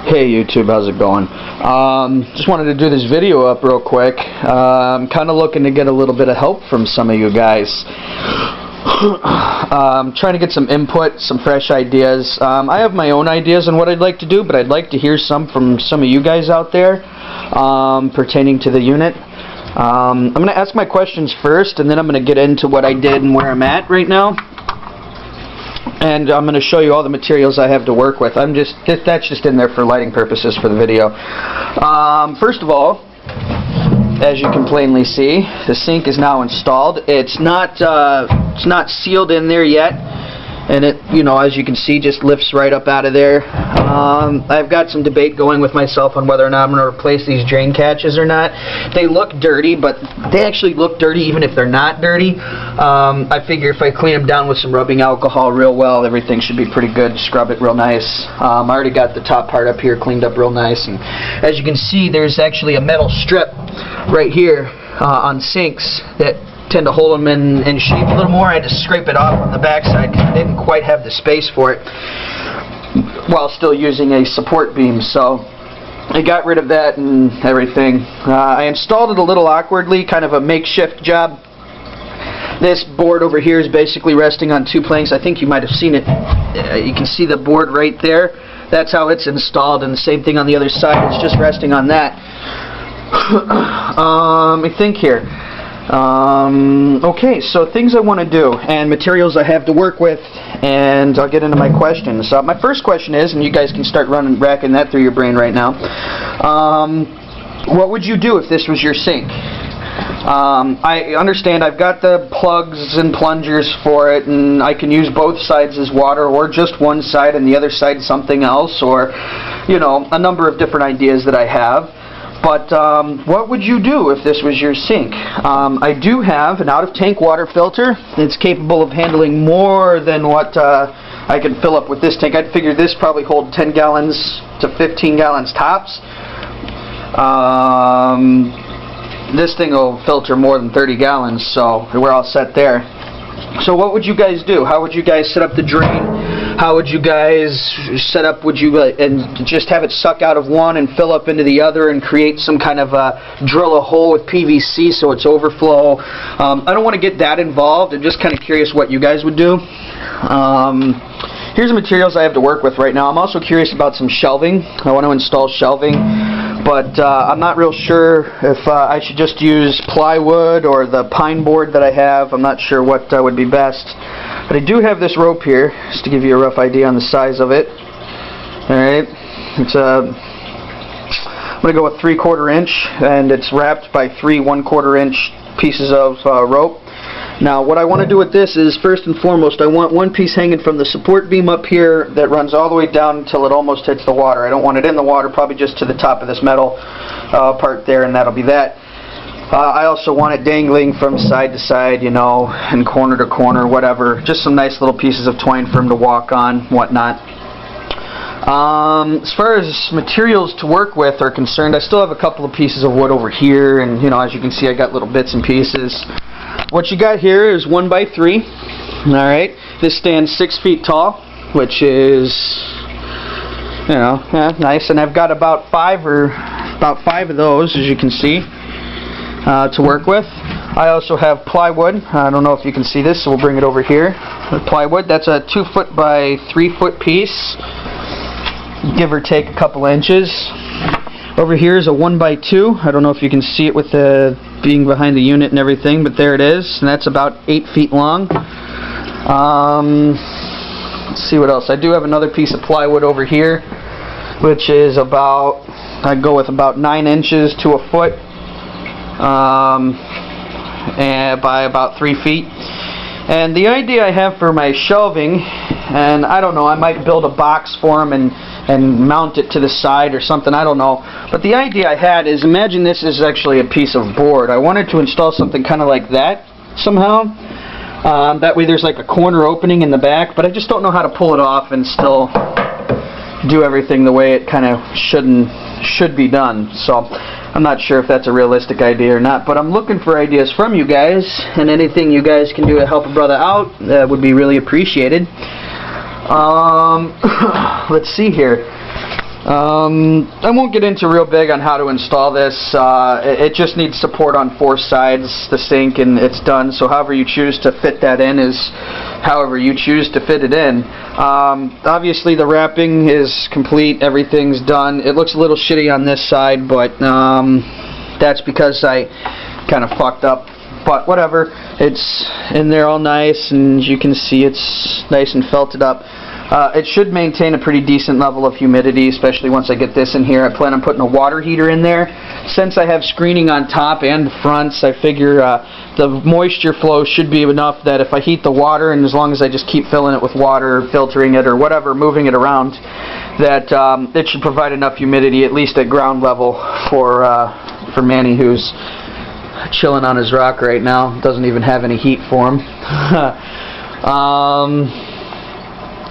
Hey YouTube, how's it going? Just wanted to do this video up real quick. I'm kind of looking to get a little bit of help from some of you guys. Trying to get some input, some fresh ideas. I have my own ideas on what I'd like to do, but I'd like to hear some from some of you guys out there pertaining to the unit. I'm going to ask my questions first, and then I'm going to get into what I did and where I'm at right now. And I'm going to show you all the materials I have to work with. That's just in there for lighting purposes for the video. First of all, as you can plainly see, the sink is now installed. It's not sealed in there yet, and it, as you can see, just lifts right up out of there. I've got some debate going with myself on whether or not I'm going to replace these drain catches or not. They look dirty, but they actually look dirty even if they're not dirty. I figure if I clean them down with some rubbing alcohol real well, everything should be pretty good. Scrub it real nice. I already got the top part up here cleaned up real nice, and as you can see, there's actually a metal strip right here on sinks that tend to hold them in shape a little more. I had to scrape it off on the backside because I didn't quite have the space for it while still using a support beam, so I got rid of that and everything. I installed it a little awkwardly, kind of a makeshift job. This board over here is basically resting on two planks. I think you might have seen it. You can see the board right there. That's how it's installed, and the same thing on the other side. It's just resting on that. Let me think here. Okay, so things I want to do and materials I have to work with, and I'll get into my questions. My first question is, and you guys can start racking that through your brain right now, what would you do if this was your sink? I understand I've got the plugs and plungers for it, and I can use both sides as water, or just one side and the other side something else, or a number of different ideas that I have. But what would you do if this was your sink? I do have an out-of-tank water filter. It's capable of handling more than what I can fill up with this tank. I'd figure this probably hold 10 gallons to 15 gallons tops. This thing will filter more than 30 gallons, so we're all set there. So what would you guys do? How would you guys set up the drain? How would you guys set up, and just have it suck out of one and fill up into the other and create some kind of drill a hole with PVC so it's overflow? I don't want to get that involved. I'm just kind of curious what you guys would do. Here's the materials I have to work with right now. I'm also curious about some shelving. I want to install shelving, but I'm not real sure if I should just use plywood or the pine board that I have. I'm not sure what would be best. But I do have this rope here, just to give you a rough idea on the size of it. Alright, I'm going to go with 3/4 inch, and it's wrapped by 3 1/4 inch pieces of rope. Now what I want to do with this is, first and foremost, I want one piece hanging from the support beam up here that runs all the way down until it almost hits the water. I don't want it in the water, probably just to the top of this metal part there, and that'll be that. I also want it dangling from side to side, and corner to corner, whatever. Just some nice little pieces of twine for him to walk on, whatnot. As far as materials to work with are concerned, I still have a couple of pieces of wood over here, and as you can see, I got little bits and pieces. What you got here is 1x3. Alright, this stands 6 feet tall, which is, nice, and I've got about five of those, as you can see, to work with. I also have plywood. I don't know if you can see this, so we'll bring it over here. The plywood, that's a 2 foot by 3 foot piece, give or take a couple inches. Over here is a 1x2. I don't know if you can see it with the being behind the unit and everything, but there it is, and that's about 8 feet long. Let's see what else. I do have another piece of plywood over here, which is about, I'd go with about 9 inches to a foot, and by about 3 feet. And the idea I have for my shelving, and I don't know, I might build a box for them and mount it to the side or something, I don't know. But the idea I had is, imagine this is actually a piece of board. I wanted to install something kind of like that somehow. That way there's like a corner opening in the back, but I just don't know how to pull it off and still do everything the way it kind of should be done. So I'm not sure if that's a realistic idea or not, but I'm looking for ideas from you guys, and anything you guys can do to help a brother out would be really appreciated. Let's see here. I won't get into real big on how to install this. It just needs support on 4 sides, the sink, and it's done. So however you choose to fit that in is however you choose to fit it in. Obviously the wrapping is complete, everything's done. It looks a little shitty on this side, but that's because I kind of fucked up. But whatever, it's in there all nice, and you can see it's nice and felted up. It should maintain a pretty decent level of humidity, especially once I get this in here. I plan on putting a water heater in there. Since I have screening on top and the fronts, I figure the moisture flow should be enough that if I heat the water, and as long as I just keep filling it with water, filtering it, or whatever, moving it around, that it should provide enough humidity, at least at ground level, for Manny, who's chilling on his rock right now. Doesn't even have any heat for him.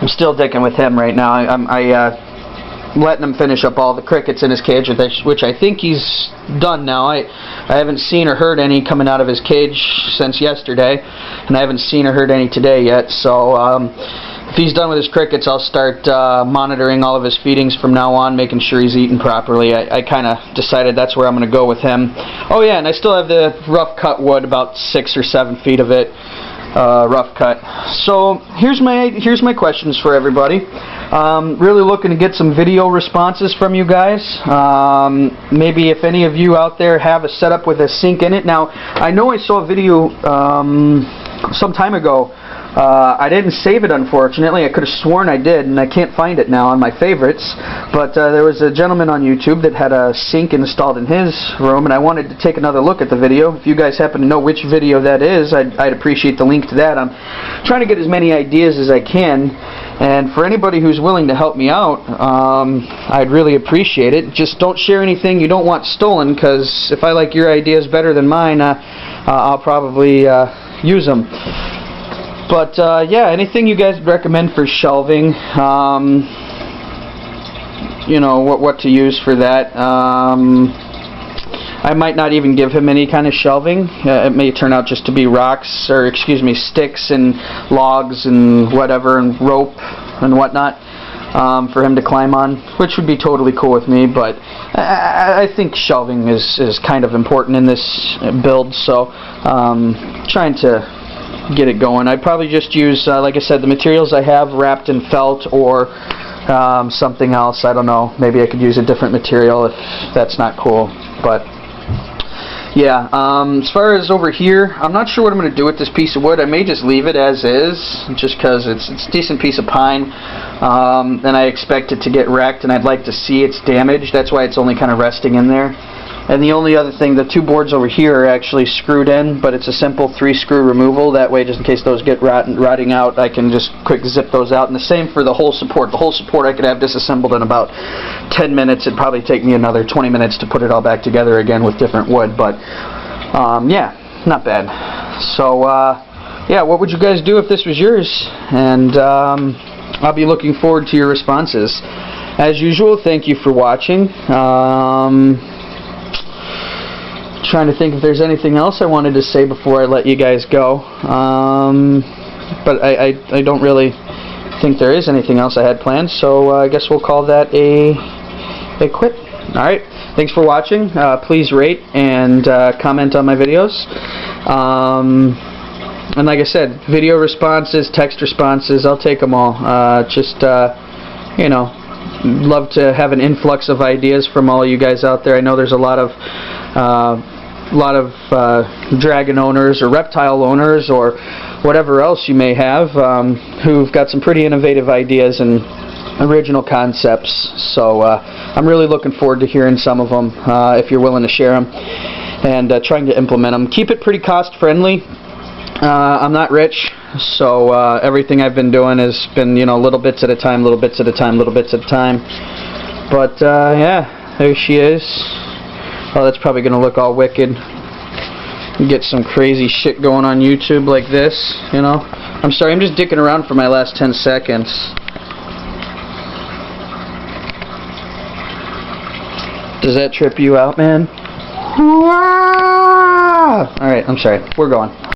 I'm still dicking with him right now. I'm letting him finish up all the crickets in his cage, which I think he's done now. I haven't seen or heard any coming out of his cage since yesterday, and I haven't seen or heard any today yet. So if he's done with his crickets, I'll start monitoring all of his feedings from now on, making sure he's eating properly. I kind of decided that's where I'm going to go with him. Oh yeah, and I still have the rough cut wood, about 6 or 7 feet of it. Rough cut. So here's my questions for everybody. Really looking to get some video responses from you guys. Maybe if any of you out there have a setup with a sink in it. Now I know I saw a video some time ago. I didn't save it, unfortunately. I could have sworn I did, and I can't find it now on my favorites. But there was a gentleman on YouTube that had a sink installed in his room, and I wanted to take another look at the video. If you guys happen to know which video that is, I'd appreciate the link to that. I'm trying to get as many ideas as I can, and for anybody who's willing to help me out, I'd really appreciate it. Just don't share anything you don't want stolen, because if I like your ideas better than mine, I'll probably use them. But yeah, anything you guys recommend for shelving, you know, what to use for that. I might not even give him any kind of shelving. It may turn out just to be rocks, or excuse me, sticks and logs and whatever, and rope and whatnot for him to climb on, which would be totally cool with me. But I think shelving is kind of important in this build, so trying to get it going. I'd probably just use, like I said, the materials I have wrapped in felt, or something else. I don't know. Maybe I could use a different material if that's not cool. But yeah, as far as over here, I'm not sure what I'm going to do with this piece of wood. I may just leave it as is, just because it's a decent piece of pine, and I expect it to get wrecked, and I'd like to see its damage. That's why it's only kind of resting in there. And the only other thing, the 2 boards over here are actually screwed in, but it's a simple 3-screw removal. That way, just in case those get rotting out, I can just quick zip those out. And the same for the whole support. The whole support I could have disassembled in about 10 minutes. It'd probably take me another 20 minutes to put it all back together again with different wood. But yeah, not bad. So yeah, what would you guys do if this was yours? And I'll be looking forward to your responses. As usual, thank you for watching. Trying to think if there's anything else I wanted to say before I let you guys go, but I don't really think there is anything else I had planned, so I guess we'll call that a quit. Alright, thanks for watching. Please rate and comment on my videos, and like I said, video responses, text responses, I'll take them all. You know, love to have an influx of ideas from all you guys out there. I know there's a lot of dragon owners or reptile owners or whatever else you may have who've got some pretty innovative ideas and original concepts. So I'm really looking forward to hearing some of them if you're willing to share them, and trying to implement them. Keep it pretty cost friendly. I'm not rich, so everything I've been doing has been, you know, little bits at a time, little bits at a time, little bits at a time. But yeah, there she is. Oh, that's probably going to look all wicked. Get some crazy shit going on YouTube like this, you know. I'm sorry, I'm just dicking around for my last 10 seconds. Does that trip you out, man? Alright, I'm sorry. We're going.